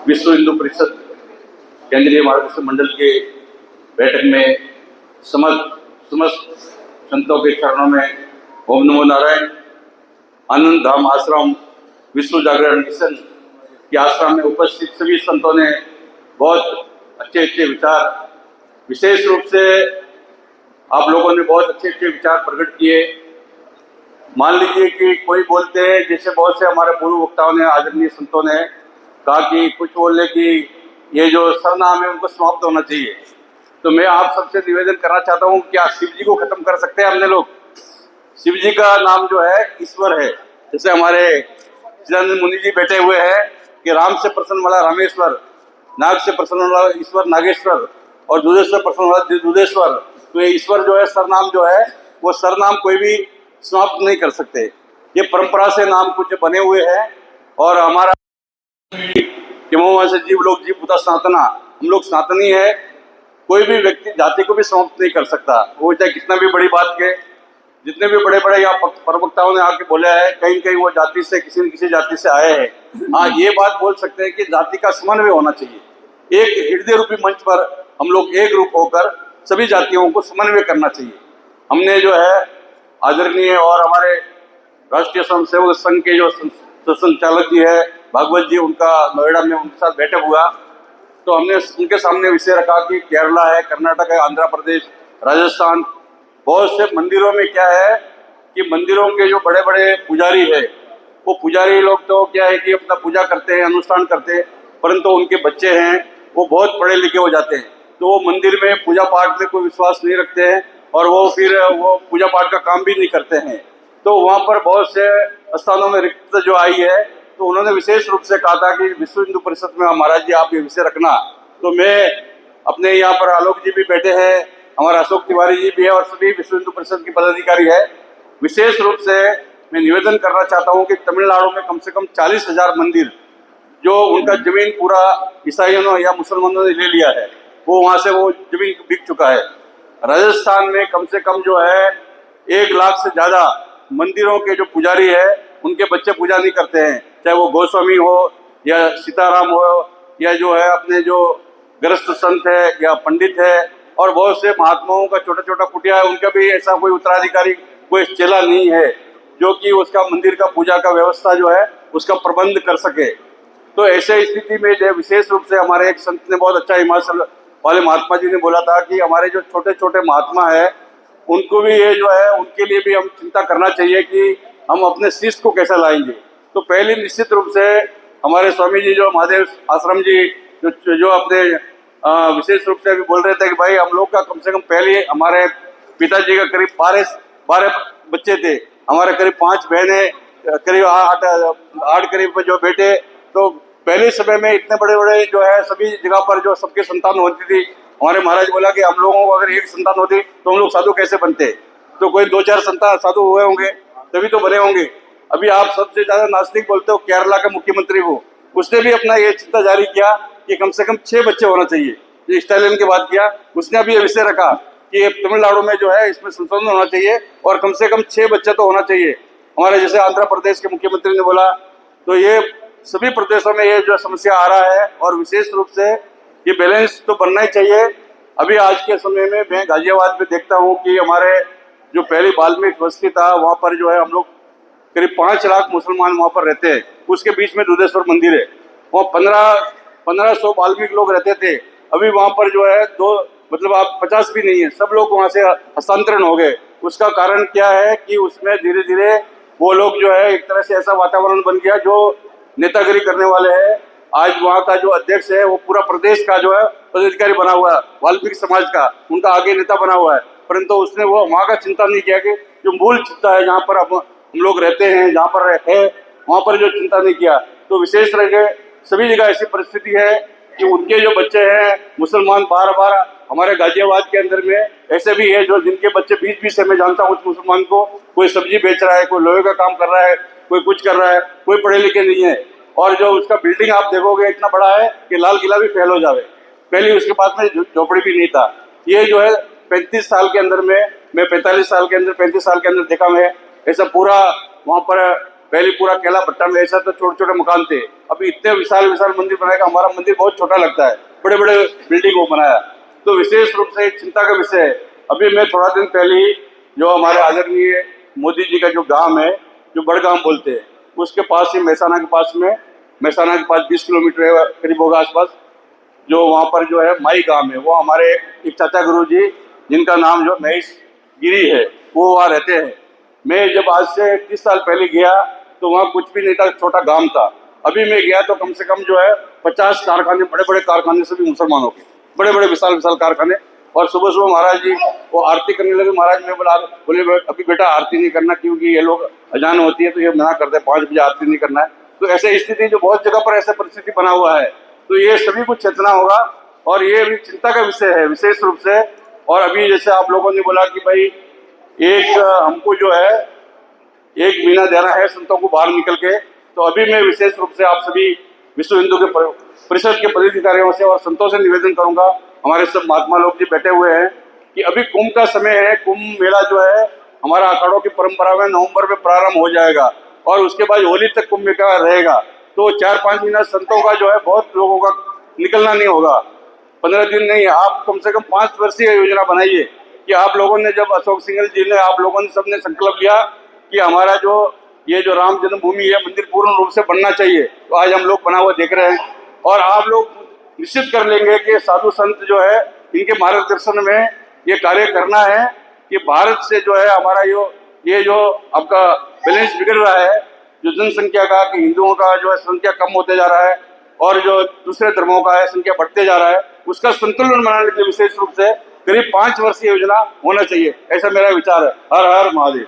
विश्व हिंदू परिषद केंद्रीय मार्गदर्शक मंडल के बैठक में समस्त संतों के चरणों में ओम नमो नारायण आनंद धाम आश्रम विश्व जागरण मिशन के आश्रम में उपस्थित सभी संतों ने बहुत अच्छे विचार, विशेष रूप से आप लोगों ने बहुत अच्छे विचार प्रकट किए। मान लीजिए कि कोई बोलते हैं, जैसे बहुत से हमारे पूर्व वक्ताओं ने, आदरणीय संतों ने कहा कि कुछ बोले कि ये जो सरनाम है उनको समाप्त होना चाहिए। तो मैं आप सबसे निवेदन करना चाहता हूँ, क्या शिव जी को खत्म कर सकते हैं हमने लोग? शिव जी का नाम जो है ईश्वर है। जैसे हमारे चिदानंद मुनि जी बैठे हुए हैं कि राम से प्रसन्न वाला रामेश्वर, नाग से प्रसन्न वाला ईश्वर नागेश्वर और दूधेश्वर से प्रसन्न वाला दूधेश्वर। तो ये ईश्वर जो है, सरनाम जो है, वो सरनाम कोई भी समाप्त नहीं कर सकते। ये परंपरा से नाम कुछ बने हुए हैं और हमारा से जीव लोग जीव बुता सनातना, हम लोग सनातनी है। कोई भी व्यक्ति जाति को भी समाप्त नहीं कर सकता, वो चाहे कितना भी बड़ी बात के। जितने भी बड़े बड़े यहाँ प्रवक्ताओं ने आके बोला है, कहीं कहीं वो जाति से किसी न किसी जाति से आए हैं। हाँ, ये बात बोल सकते हैं कि जाति का समन्वय होना चाहिए। एक हृदय रूपी मंच पर हम लोग एक रूप होकर सभी जातियों को समन्वय करना चाहिए। हमने जो है आदरणीय और हमारे राष्ट्रीय स्वयंसेवक संघ के जो संचालक जी है भागवत जी, उनका नोएडा में उनके साथ बैठक हुआ तो हमने उनके सामने विषय रखा कि केरला है, कर्नाटक है, आंध्र प्रदेश, राजस्थान, बहुत से मंदिरों में क्या है कि मंदिरों के जो बड़े बड़े पुजारी है, वो पुजारी लोग तो क्या है कि अपना पूजा करते हैं, अनुष्ठान करते हैं, परंतु उनके बच्चे हैं वो बहुत पढ़े लिखे हो जाते हैं। तो वो मंदिर में पूजा पाठ में कोई विश्वास नहीं रखते हैं और वो फिर वो पूजा पाठ का काम भी नहीं करते हैं। तो वहाँ पर बहुत से स्थानों में रिक्त जो आई है, तो उन्होंने विशेष रूप से कहा था कि विश्व हिंदू परिषद में महाराज जी आप ये विषय रखना। तो मैं अपने यहाँ पर आलोक जी भी बैठे हैं, हमारा अशोक तिवारी जी भी है और सभी विश्व हिंदू परिषद के पदाधिकारी है। विशेष रूप से मैं निवेदन करना चाहता हूँ कि तमिलनाडु में कम से कम 40,000 मंदिर जो उनका जमीन पूरा ईसाइयों या मुसलमानों ने ले लिया है, वो वहाँ से वो जमीन बिक चुका है। राजस्थान में कम से कम जो है 1 लाख से ज़्यादा मंदिरों के जो पुजारी है उनके बच्चे पूजा नहीं करते हैं, चाहे वो गोस्वामी हो या सीताराम हो या जो है अपने जो गृहस्थ संत है या पंडित है, और बहुत से महात्माओं का छोटा छोटा कुटिया है, उनका भी ऐसा कोई उत्तराधिकारी, कोई चेला नहीं है जो कि उसका मंदिर का पूजा का व्यवस्था जो है उसका प्रबंध कर सके। तो ऐसे स्थिति में जो विशेष रूप से हमारे एक संत ने बहुत अच्छा, हिमाचल वाले महात्मा जी ने बोला था कि हमारे जो छोटे छोटे महात्मा है उनको भी ये जो है, उनके लिए भी हम चिंता करना चाहिए कि हम अपने शिष्य को कैसा लाएंगे। तो पहले निश्चित रूप से हमारे स्वामी जी जो महादेव आश्रम जी जो अपने विशेष रूप से अभी बोल रहे थे कि भाई हम लोग का कम से कम पहले हमारे पिताजी का करीब 12 बच्चे थे, हमारे करीब 5 बहनें, करीब 8 करीब जो बेटे। तो पहले समय में इतने बड़े बड़े जो है सभी जगह पर जो सबके संतान होती थी, हमारे महाराज बोला कि हम लोगों को अगर एक संतान होती तो हम लोग साधु कैसे बनते? तो कोई 2-4 संतान साधु हुए होंगे तभी तो बने होंगे। अभी आप सबसे ज्यादा नास्तिक बोलते हो केरला का मुख्यमंत्री हो, उसने भी अपना ये चिंता जारी किया कि कम से कम 6 बच्चे होना चाहिए। ये स्टालिन की बात किया, उसने भी ये विषय रखा कि तमिलनाडु में जो है इसमें संशोधन होना चाहिए और कम से कम 6 बच्चे तो होना चाहिए। हमारे जैसे आंध्र प्रदेश के मुख्यमंत्री ने बोला, तो ये सभी प्रदेशों में ये जो समस्या आ रहा है और विशेष रूप से ये बैलेंस तो बनना ही चाहिए। अभी आज के समय में मैं गाजियाबाद में देखता हूँ कि हमारे जो पहले वाल्मीकि बस्ती था वहाँ पर जो है हम लोग करीब 5 लाख मुसलमान वहाँ पर रहते हैं, उसके बीच में दूधेश्वर मंदिर है, वहाँ 1500 वाल्मीकि लोग रहते थे। अभी वहाँ पर जो है आप 50 भी नहीं है, सब लोग वहाँ से हस्तांतरण हो गए। उसका कारण क्या है कि उसमें धीरे धीरे वो लोग जो है एक तरह से ऐसा वातावरण बन गया जो नेतागिरी करने वाले हैं। आज वहाँ का जो अध्यक्ष है वो पूरा प्रदेश का जो है पदाधिकारी बना हुआ है, वाल्मीकि समाज का उनका आगे नेता बना हुआ है, परंतु उसने वो वहाँ का चिंता नहीं किया कि जो मूल चिंता है जहाँ पर हम लोग रहते हैं, जहाँ पर है वहाँ पर जो चिंता नहीं किया। तो विशेष तरह के सभी जगह ऐसी परिस्थिति है कि उनके जो बच्चे हैं मुसलमान बार हमारे गाजियाबाद के अंदर में ऐसे भी है जो जिनके बच्चे 20 से, मैं जानता हूँ उस मुसलमान को, कोई सब्जी बेच रहा है, कोई लोहे का काम कर रहा है, कोई कुछ कर रहा है, कोई पढ़े लिखे नहीं है। और जो उसका बिल्डिंग आप देखोगे इतना बड़ा है कि लाल किला भी फेल हो जावे, पहले उसके पास में झोपड़ी भी नहीं था। ये जो है 35 साल के अंदर में, मैं 45 साल के अंदर 35 साल के अंदर देखा मैं ऐसा पूरा वहाँ पर पहले पूरा केला भट्टा में ऐसा तो छोटे छोटे मकान थे, अभी इतने विशाल विशाल मंदिर बनाएगा। हमारा मंदिर बहुत छोटा लगता है, बड़े बड़े बिल्डिंग वो बनाया, तो विशेष रूप से चिंता का विषय है। अभी मैं थोड़ा दिन पहले ही जो हमारे आदरणीय मोदी जी का जो गांव है, जो बड़गांव बोलते हैं, उसके पास ही महसाना के पास 20 किलोमीटर करीब होगा आसपास, जो वहाँ पर जो है माई गांव है, वो हमारे एक चाचा गुरु जी जिनका नाम जो महेश गिरी है, वो वहाँ रहते हैं। मैं जब आज से 30 साल पहले गया तो वहाँ कुछ भी नहीं था, छोटा गांव था। अभी मैं गया तो कम से कम जो है 50 कारखाने, बड़े बड़े कारखाने सभी मुसलमानों के, बड़े बड़े विशाल विशाल कारखाने। और सुबह सुबह महाराज जी वो आरती करने लगे। महाराज ने बोले अभी बेटा आरती नहीं करना, क्योंकि ये लोग अजान होती है तो ये मना करते हैं 5 बजे आरती नहीं करना है। तो ऐसे स्थिति जो बहुत जगह पर ऐसा परिस्थिति बना हुआ है, तो ये सभी को चेतना होगा और ये भी चिंता का विषय है विशेष रूप से। और अभी जैसे आप लोगों ने बोला कि भाई एक हमको जो है एक महीना देना है संतों को बाहर निकल के, तो अभी मैं विशेष रूप से आप सभी विश्व हिंदू के परिषद के पदाधिकारियों से और संतों से निवेदन करूंगा, हमारे सब महात्मा लोग जी बैठे हुए हैं, कि अभी कुंभ का समय है। कुंभ मेला जो है हमारा अखाड़ों की परंपरा में नवंबर में प्रारंभ हो जाएगा और उसके बाद होली तक कुंभ मेला रहेगा। तो 4-5 महीना संतों का जो है बहुत लोगों का निकलना नहीं होगा, 15 दिन नहीं। आप कम से कम 5 वर्षीय योजना बनाइए कि आप लोगों ने, जब अशोक सिंघल जी ने, आप लोगों ने सबने संकल्प लिया कि हमारा ये जो राम जन्मभूमि है मंदिर पूर्ण रूप से बनना चाहिए, तो आज हम लोग बना हुआ देख रहे हैं। और आप लोग निश्चित कर लेंगे कि साधु संत जो है इनके मार्गदर्शन में ये कार्य करना है कि भारत से जो है हमारा ये जो आपका बैलेंस बिगड़ रहा है, जो जनसंख्या का, कि हिंदुओं का जो है संख्या कम होते जा रहा है और जो दूसरे धर्मों का है संख्या बढ़ते जा रहा है, उसका संतुलन बनाने के लिए विशेष रूप से करीब 5 वर्षीय योजना होना चाहिए, ऐसा मेरा विचार है। हर हर महादेव।